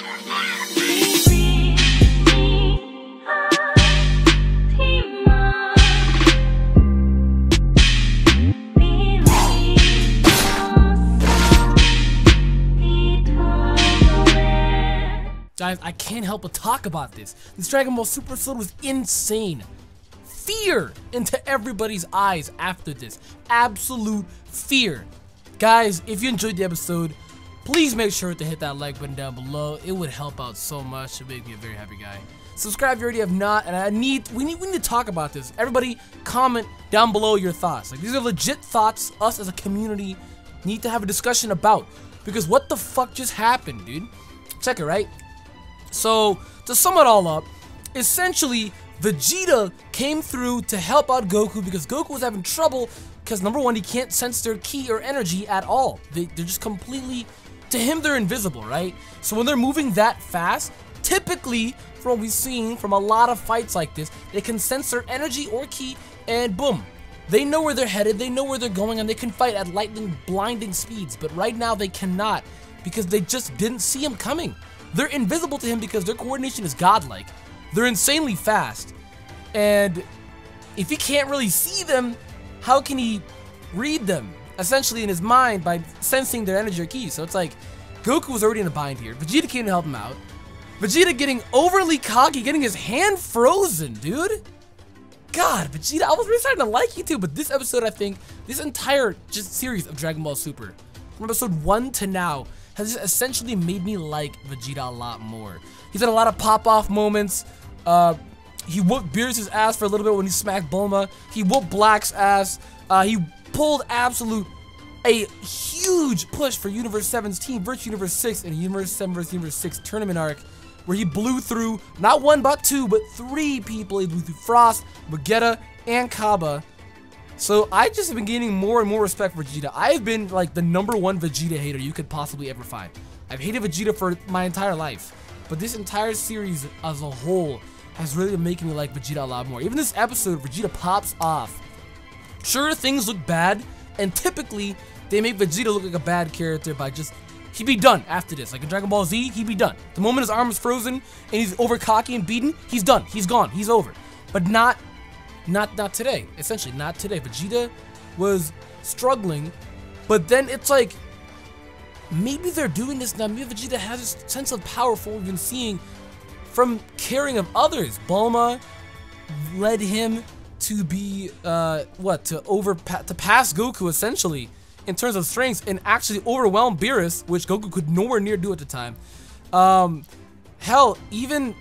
Guys, I can't help but talk about this. This Dragon Ball Super episode was insane. Fear into everybody's eyes after this. Absolute fear. Guys, if you enjoyed the episode, please make sure to hit that like button down below. It would help out so much. It would make me a very happy guy. Subscribe if you already have not, and we need to talk about this. Everybody comment down below your thoughts. Like, these are legit thoughts us as a community need to have a discussion about. Because what the fuck just happened, dude? Check it, right? So, to sum it all up, essentially, Vegeta came through to help out Goku because Goku was having trouble because, number one, he can't sense their ki or energy at all. They're just completely, to him, they're invisible, right? So when they're moving that fast, typically, from what we've seen from a lot of fights like this, they can sense their energy or ki, and boom. They know where they're headed, they know where they're going, and they can fight at lightning, blinding speeds. But right now, they cannot because they just didn't see him coming. They're invisible to him because their coordination is godlike. They're insanely fast. And if he can't really see them, how can he read them? Essentially in his mind by sensing their energy or ki. So it's like, Goku was already in a bind here. Vegeta came to help him out. Vegeta getting overly cocky, getting his hand frozen, dude. God, Vegeta, I was really starting to like you too, but this episode, I think, this entire just series of Dragon Ball Super, from episode 1 to now, has just essentially made me like Vegeta a lot more. He's had a lot of pop-off moments. He whooped Beerus' ass for a little bit when he smacked Bulma. He whooped Black's ass. He pulled a huge push for Universe 7's team versus Universe 6 in Universe 7 vs. Universe 6 tournament arc, where he blew through not one but two, but three people. He blew through Frost, Vegeta, and Kaba. So I just have been gaining more and more respect for Vegeta. I've been like the #1 Vegeta hater you could possibly ever find. I've hated Vegeta for my entire life, but this entire series as a whole has really been making me like Vegeta a lot more. Even this episode, Vegeta pops off. Sure, things look bad, and typically they make Vegeta look like a bad character by just, he'd be done after this. Like in Dragon Ball Z, he'd be done. The moment his arm is frozen and he's over cocky and beaten, he's done. He's gone. He's over. But not today. Essentially, not today. Vegeta was struggling, but then it's like, maybe they're doing this now. Maybe Vegeta has a sense of power for what we've been seeing from caring of others. Bulma led him to be, to pass Goku, essentially, in terms of strengths, and actually overwhelm Beerus, which Goku could nowhere near do at the time. Hell, even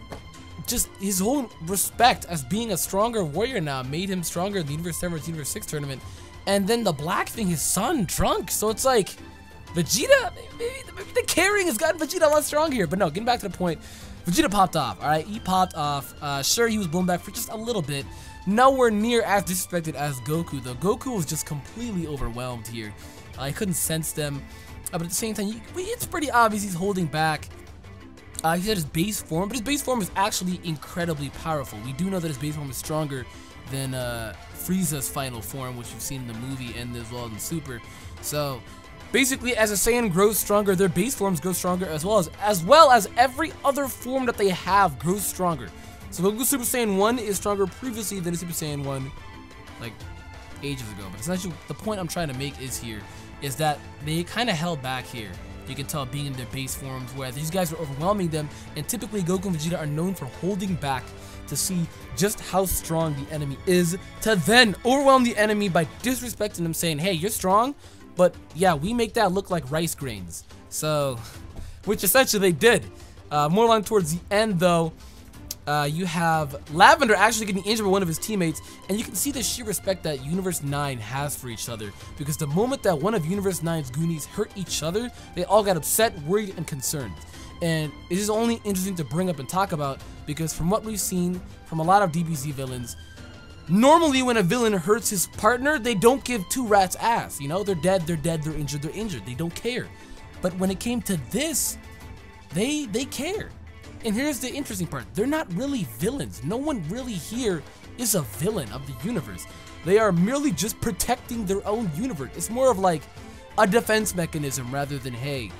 just his whole respect as being a stronger warrior now made him stronger in the Universe 7 vs. Universe 6 tournament. And then the black thing, his son, Trunks. So it's like, Vegeta, maybe the carrying has gotten Vegeta a lot stronger here. But no, getting back to the point, Vegeta popped off, alright? He popped off. Sure, he was blown back for just a little bit. Nowhere near as disrespected as Goku, though. Goku was just completely overwhelmed here. I couldn't sense them. But at the same time, it's pretty obvious he's holding back. He's at his base form, but his base form is actually incredibly powerful. We do know that his base form is stronger than Frieza's final form, which you've seen in the movie and as well in the Super. So, basically, as a Saiyan grows stronger, their base forms grow stronger as well as every other form that they have grows stronger. So Goku Super Saiyan 1 is stronger previously than Super Saiyan 1, like, ages ago. But essentially, the point I'm trying to make is that they kind of held back here. You can tell being in their base forms where these guys are overwhelming them, and typically Goku and Vegeta are known for holding back to see just how strong the enemy is, to then overwhelm the enemy by disrespecting them, saying, hey, you're strong, but yeah, we make that look like rice grains. So, which essentially they did. More along towards the end though, you have Lavender actually getting injured by one of his teammates, and you can see the sheer respect that Universe 9 has for each other, because the moment that one of Universe 9's Goonies hurt each other, they all got upset, worried, and concerned. And it is only interesting to bring up and talk about, because from what we've seen from a lot of DBZ villains, normally when a villain hurts his partner, they don't give two rats ass. You know, they're dead, they're injured, they don't care. But when it came to this, they care. And here's the interesting part. They're not really villains. No one really here is a villain of the universe. They are merely just protecting their own universe. It's more of like a defense mechanism rather than, hey,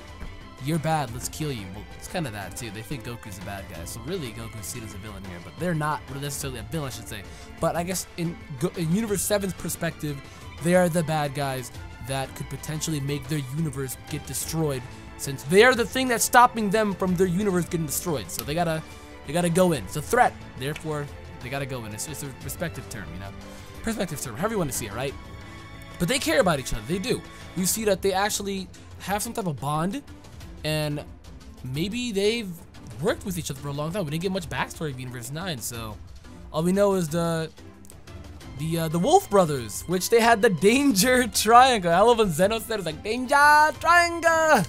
you're bad, let's kill you. Well, it's kind of that too. They think Goku's a bad guy, so really Goku's seen as a villain here, but they're not necessarily a villain, I should say. But I guess in Universe 7's perspective, they are the bad guys that could potentially make their universe get destroyed, since they are the thing that's stopping them from their universe getting destroyed. So they gotta go in. It's a threat, therefore they gotta go in. It's just a respective term, you know, perspective term, however you want to see it, right? But they care about each other. They do. You see that they actually have some type of bond, and maybe they've worked with each other for a long time. We didn't get much backstory of Universe 9, so all we know is the Wolf Brothers, which they had the Danger Triangle. I love when Zeno said it's like Danger Triangle.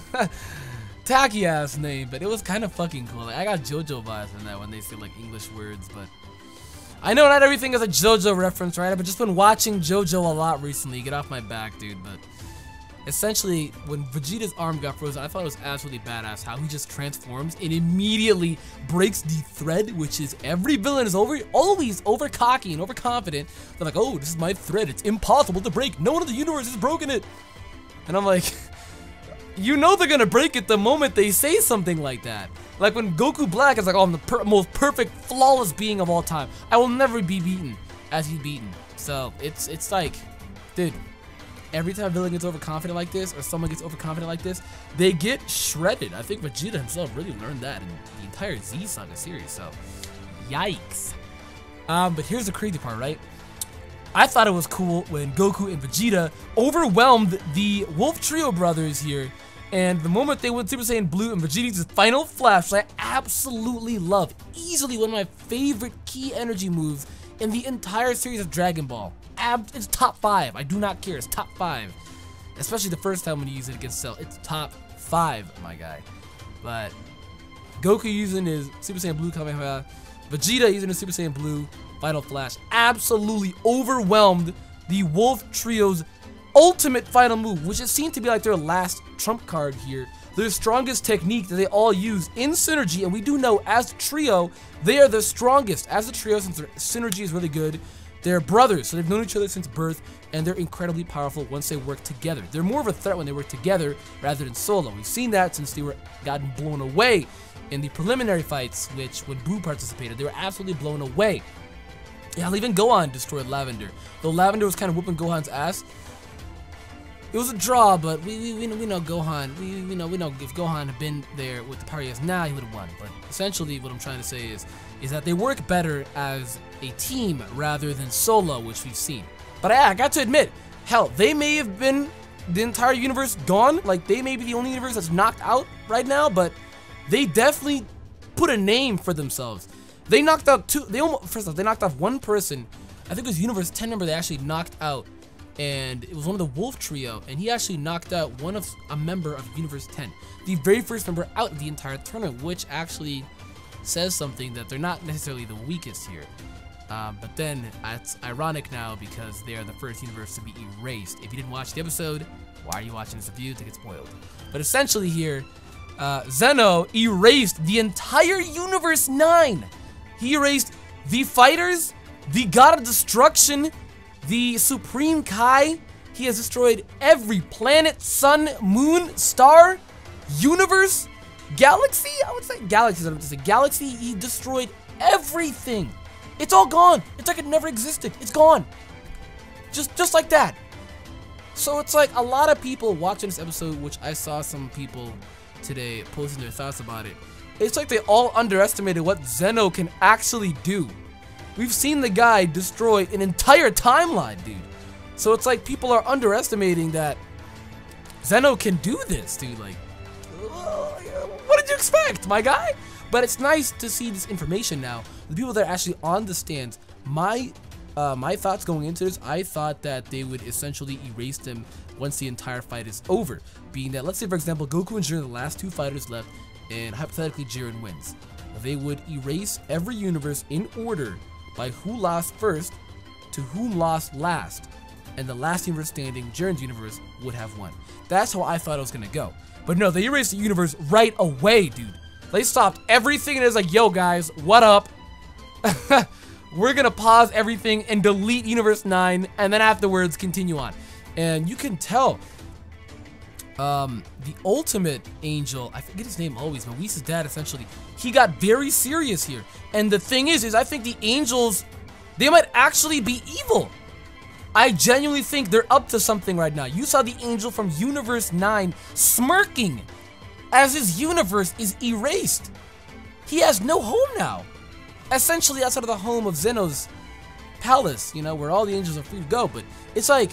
Tacky ass name, but it was kind of fucking cool. Like, I got JoJo vibes from that when they say like English words, but I know not everything is a JoJo reference, right? I've just been watching JoJo a lot recently. Get off my back, dude. But essentially, when Vegeta's arm got frozen, I thought it was absolutely badass how he just transforms and immediately breaks the thread, which is every villain is always over cocky and overconfident. They're like, oh, this is my thread. It's impossible to break. No one in the universe has broken it. And I'm like, you know they're gonna break it the moment they say something like that. Like when Goku Black is like, oh, I'm the most perfect, flawless being of all time. I will never be beaten as he's beaten. So it's like, dude, every time a villain gets overconfident like this, or someone gets overconfident like this, they get shredded. I think Vegeta himself really learned that in the entire Z Saga series. So, yikes. But here's the crazy part, right? I thought it was cool when Goku and Vegeta overwhelmed the Wolf Trio brothers here, and the moment they went Super Saiyan Blue and Vegeta's final flash, I absolutely love. Easily one of my favorite key energy moves in the entire series of Dragon Ball. It's top 5. I do not care. It's top 5. Especially the first time when you use it against Cell. It's top 5, my guy. But Goku using his Super Saiyan Blue Kamehameha, Vegeta using his Super Saiyan Blue Final Flash, absolutely overwhelmed the Wolf Trio's ultimate final move, which it seemed to be like their last trump card here. Their strongest technique that they all use in synergy, and we do know as a trio, they are the strongest. As a trio, since their synergy is really good, they're brothers, so they've known each other since birth, and they're incredibly powerful once they work together. They're more of a threat when they work together rather than solo. We've seen that since they were gotten blown away in the preliminary fights, which when Boo participated, they were absolutely blown away. Yeah, even Gohan destroyed Lavender. Though Lavender was kind of whooping Gohan's ass, it was a draw, but we know Gohan. We know if Gohan had been there with the power he has now, he would have won. But essentially, what I'm trying to say is that they work better as a team rather than solo, which we've seen. But I got to admit, hell, they may have been the entire universe gone. Like, they may be the only universe that's knocked out right now, but they definitely put a name for themselves. They knocked out first off, they knocked off one person. I think it was Universe 10 member they actually knocked out, and it was one of the Wolf Trio, and he actually knocked out a member of Universe 10, the very first member out of the entire tournament, which actually says something that they're not necessarily the weakest here. But then it's ironic now because they are the first universe to be erased. If you didn't watch the episode, why are you watching this review? To get spoiled. But essentially here, Zeno erased the entire Universe 9. He erased the Fighters, the God of Destruction, the Supreme Kai. He has destroyed every planet, sun, moon, star, universe, galaxy. I would say galaxy is what I'm to say. Galaxy, he destroyed everything. It's all gone. It's like it never existed. It's gone. Just like that. So it's like a lot of people watching this episode, which I saw some people today posting their thoughts about it. It's like they all underestimated what Zeno can actually do. We've seen the guy destroy an entire timeline, dude. So it's like people are underestimating that Zeno can do this, dude. Like, what did you expect, my guy? But it's nice to see this information now. The people that are actually on the stands, my thoughts going into this, I thought that they would essentially erase them once the entire fight is over. Being that, let's say for example, Goku and Jiren are the last two fighters left, and hypothetically Jiren wins. They would erase every universe in order by who lost first to whom lost last. And the last universe standing, Jiren's universe, would have won. That's how I thought it was gonna go. But no, they erased the universe right away, dude. They stopped everything and it was like, yo guys, what up? We're gonna pause everything and delete Universe 9 and then afterwards continue on. And you can tell the ultimate angel, I forget his name always, but Whis' dad essentially, he got very serious here. And the thing is I think the angels, they might actually be evil. I genuinely think they're up to something right now. You saw the angel from Universe 9 smirking as his universe is erased. He has no home now. Essentially outside of the home of Zeno's palace, you know, where all the angels are free to go. But it's like,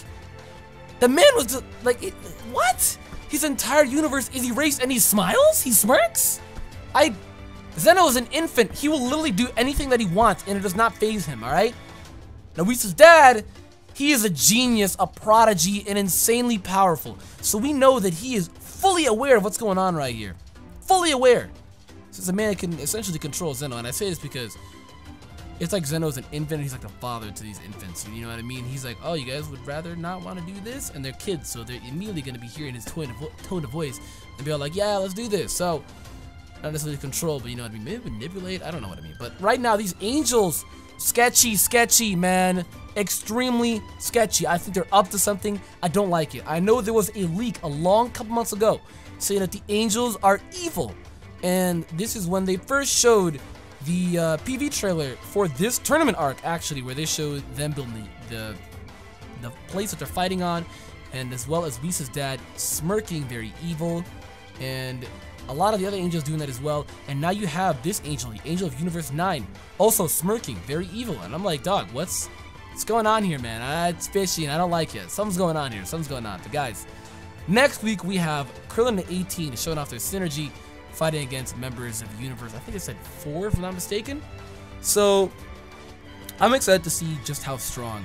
the man was like, what? His entire universe is erased and he smiles? He smirks? Zeno is an infant. He will literally do anything that he wants and it does not faze him, alright? Now Whis' dad, he is a genius, a prodigy, and insanely powerful. So we know that he is fully aware of what's going on right here. Fully aware. Since the man can essentially control Zeno, and I say this because it's like Zeno's an infant, he's like the father to these infants, you know what I mean? He's like, oh, you guys would rather not want to do this? And they're kids, so they're immediately going to be hearing his tone of voice and be all like, yeah, let's do this. So, not necessarily control, but you know what I mean? Maybe manipulate? I don't know what I mean. But right now, these angels, sketchy, man. Extremely sketchy. I think they're up to something. I don't like it. I know there was a leak a long couple months ago saying that the angels are evil. And this is when they first showed the PV trailer for this tournament arc, actually, where they showed them building the place that they're fighting on, and as well as Whis' dad smirking, very evil, and a lot of the other angels doing that as well. And now you have this angel, the angel of Universe 9, also smirking, very evil. And I'm like, dog, what's going on here, man? It's fishy and I don't like it. Something's going on here. Something's going on. But guys, next week we have Krillin and 18 showing off their synergy, fighting against members of the universe. I think it said 4, if I'm not mistaken. So I'm excited to see just how strong,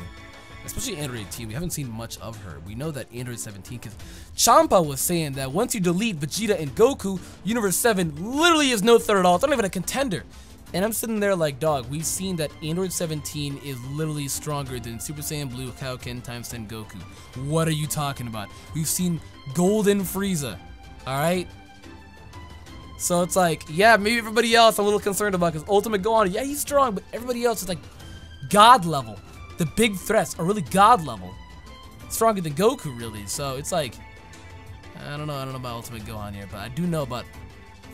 especially Android 18. We haven't seen much of her. We know that Android 17, because Champa was saying that once you delete Vegeta and Goku, Universe 7 literally is no threat at all. It's not even a contender. And I'm sitting there like, dog, we've seen that Android 17 is literally stronger than Super Saiyan Blue Kaioken times 10 Goku. What are you talking about? We've seen Golden Frieza, alright? So it's like, yeah, maybe everybody else I'm a little concerned about, because Ultimate Gohan, yeah, he's strong, but everybody else is like God level. The big threats are really God level. Stronger than Goku, really. So it's like, I don't know about Ultimate Gohan here, but I do know about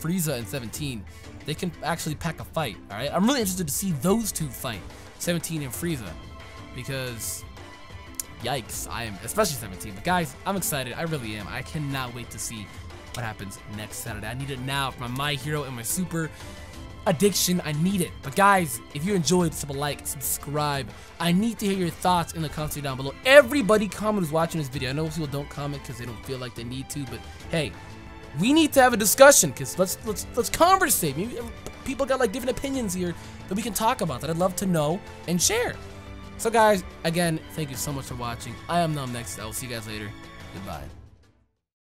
Frieza and 17. They can actually pack a fight, alright? I'm really interested to see those two fight, 17 and Frieza, because, yikes, I am, especially 17. But guys, I'm excited, I really am. I cannot wait to see what happens next Saturday. I need it now for my hero and my super addiction. I need it. But guys, if you enjoyed, sub a like, subscribe. I need to hear your thoughts in the comments down below. Everybody comment who's watching this video. I know people don't comment because they don't feel like they need to, but hey, we need to have a discussion, because let's conversate. Maybe people got like different opinions here that we can talk about that I'd love to know and share. So guys, again, thank you so much for watching. I am AkumaNexus. I will see you guys later. Goodbye.